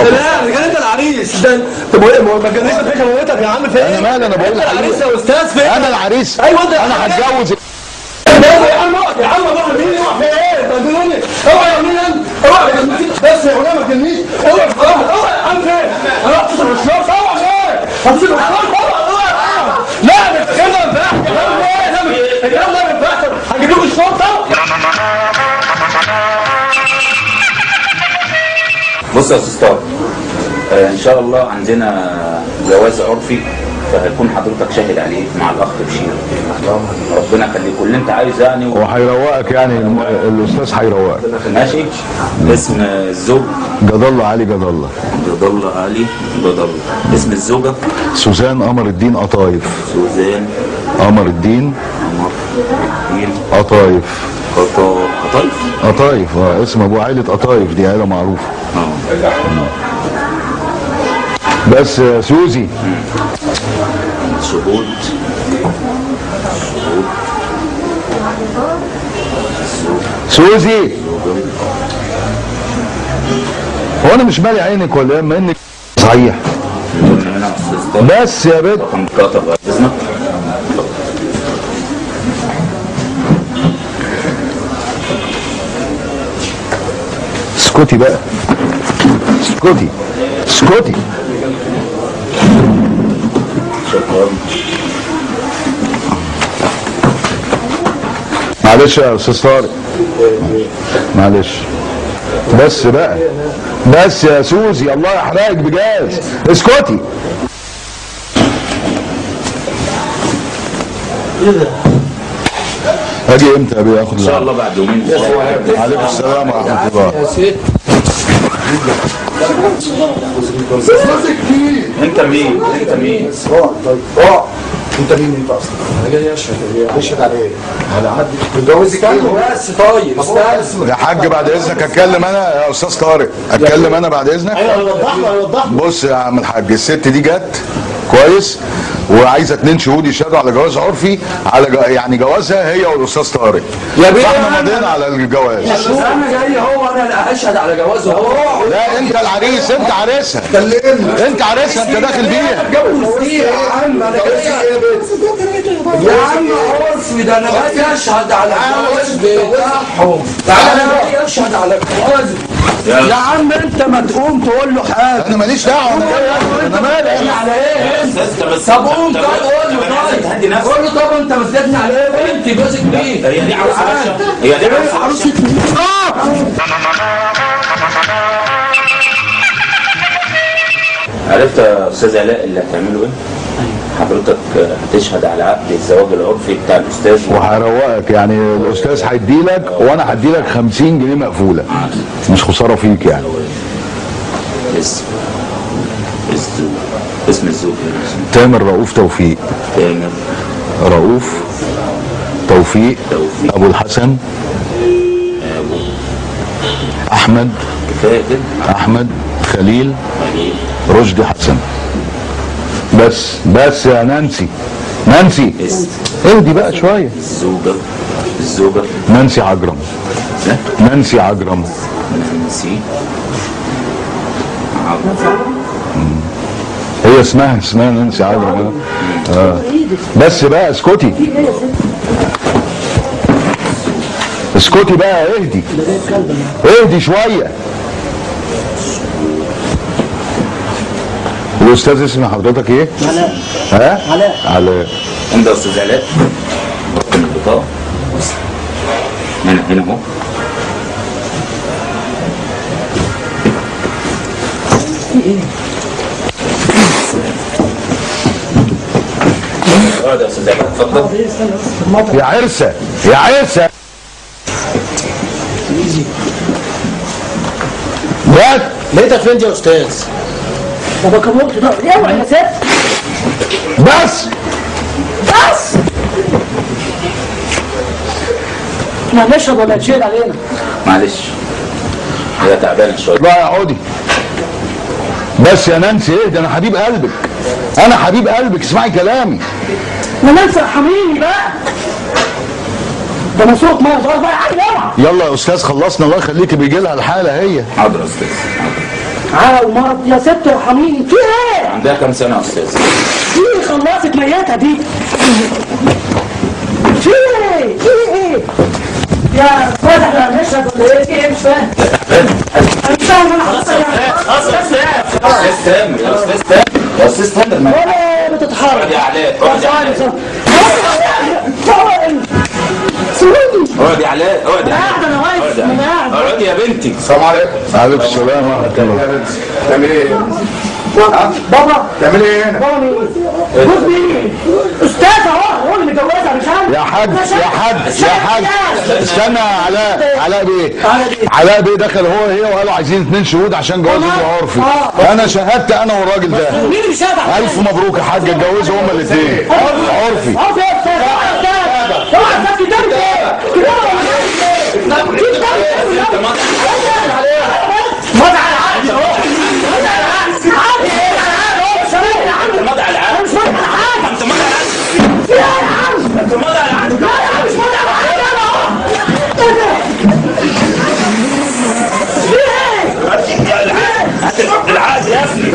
سلام كان انت العريس ده. طب ما كان انت فين موتك يا عم؟ فين؟ انا مالي، انا بقول الحقيقه. العريس يا استاذ فين؟ انا العريس. ايوه انت. انا هتجوز. يا عم يا عم روح مين يروح في ايه؟ تقولوني اوعى يا مين؟ اوعى بس يا غلام ما تكلمنيش. اوعى اوعى يا عم فين؟ انا رحت الشرطه. اوعى فين؟ هتصل الشرطه. اوعى لا ده الكلام ده ما ينفعش. الكلام ده ما ينفعش. هنجيب لكم الشرطه. بص يا استاذ طارق، ان شاء الله عندنا جواز عرفي، فهيكون حضرتك شاهد عليه مع الاخ بشير. ربنا يخليك واللي انت عايزه يعني. وهيروقك يعني الاستاذ هيروقك. ماشي. اسم الزوج جد الله علي جد الله. جد الله علي جد الله. اسم الزوجه سوزان قمر الدين قطايف. سوزان قمر الدين قطايف. قطايف. قطايف اسم ابو عائله قطايف، دي عائله معروفه. بس سوزي. شهود. سوزي هو انا مش مالي عينك ولا ايه؟ ما انك صحيح. بس يا بنت كاتب اسمك. اسكتي بقى، اسكتي اسكتي. شكرا. معلش يا استاذ طارق، معلش. بس بقى، بس يا سوزي الله يحرقك بجاز. اسكتي. اجي امتى يا بيه؟ اخد ان شاء الله بعد يومين. عليكم السلام ورحمه الله. انت مين؟ انت مين؟ انت مين انت اصلا؟ انا جاي اشهد. اشهد على ايه؟ على حد متجوزك انت بس. طيب استنى يا حاج بعد اذنك اتكلم انا يا استاذ طارق، اتكلم انا بعد اذنك. ايوه وضح له وضح له. بص يا عم الحاج، الست دي جت كويس وعايزه 2 شهود يشهدوا على جواز عرفي، على يعني جوازها هي والاستاذ طارق. يا بيه احنا مضينا على الجواز. انا جاي هو انا اللي هشهد على جوازه هو. لا انت العريس، انت عريسها. كلمني. انت عريسها، انت داخل بيها. يا عم انا يا عم عرفي ده انا جاي اشهد على الجواز بتاعهم. تعالى انا جاي اشهد على الجواز. يا عم انت ما تقوم تقول له حاجه. انا ماليش دعوه، انا جاي انا مالي. على ايه انت؟ طب قوم طب قول له طيب. قول له طب انت مسددني على ايه؟ انت جوزك مين؟ هي دي عروسه. هي دي عروسه مين؟ عرفت يا استاذ علاء اللي هتعمله ايه؟ حضرتك هتشهد على عقد الزواج العرفي بتاع الاستاذ وهروقك يعني. الاستاذ هيديلك وانا هديلك 50 جنيه مقفوله، مش خساره فيك يعني. اسم الزوج تامر رؤوف توفيق. تامر رؤوف توفيق ابو الحسن احمد. كفايه كده. احمد خليل رشدي حسن. بس يا نانسي. نانسي اهدي بقى شويه. الزوجه نانسي عجرم. نانسي عجرم. نانسي هي اسمها نانسي عجرم. بس بقى اسكتي، اسكتي بقى. اهدي شويه. الاستاذ اسم حضرتك ايه؟ علاء. ها؟ علاء. انت يا استاذ علاء رقم البطاقه هنا اهو. اقعد يا استاذ علاء اتفضل. يا عرسه يا عرسه. بس لقيتك فين يا استاذ؟ ما بكملش ده. اوعى يا ست. بس احنا نشرب ولا نشيل علينا؟ معلش هي تعبانه شويه. لا يا عودي. بس يا نانسي اهدي، انا حبيب قلبك، انا حبيب قلبك، اسمعي كلامي. ما ننسى ارحميني بقى. ده انا صوت ما بقى عادي. اوعى. يلا يا استاذ خلصنا، الله يخليكي، بيجي لها الحاله هي. حاضر يا استاذ. ومرض يا ست ارحميني. في ايه؟ عندها كام سنه يا استاذ؟ في خلصت ميتها دي. في ايه؟ في ايه؟ يا استاذ احنا هنشرب ولا ايه؟ في ايه؟ مش فاهم. انا مش فاهم انا خلاص يا استاذ تامر ما ولا بتتحرك. اقعد يا علاء، اقعد يا علاء، سيبوني. اقعد يا علاء، اقعد يا قاعد انا واقف انا قاعد. اقعد يا بنتي. السلام عليكم. عليكم السلام ورحمه الله. تعمل ايه؟ بابا تعمل ايه هنا؟ بابا مين؟ جوز مين؟ استاذ اهو هو اللي متجوزها مش انا. يا حاج يا حاج يا حاج استنى يا علاء بيه. علاء بيه. علاء بيه دخل هو وهي وقالوا عايزين 2 شهود عشان جواز عرفي. انا شهدت انا والراجل ده. مين اللي شافك؟ الف مبروك يا حاج، اتجوزوا هما الاثنين عرفي. عرفي يا استاذ. اوعى استاذ كتاب ايه؟ كتاب مضى على العقد اهو. مضى على العقد. عقد ايه العقد اهو؟ شباب يا عم. مضى على العقد. مش مضى على حاجه. انت مضى على العقد. يا عم. انت مضى على العقد. لا يا عم مش مضى على حاجه انا اهو. ايه ده؟ في ايه؟ العقد يا ابني.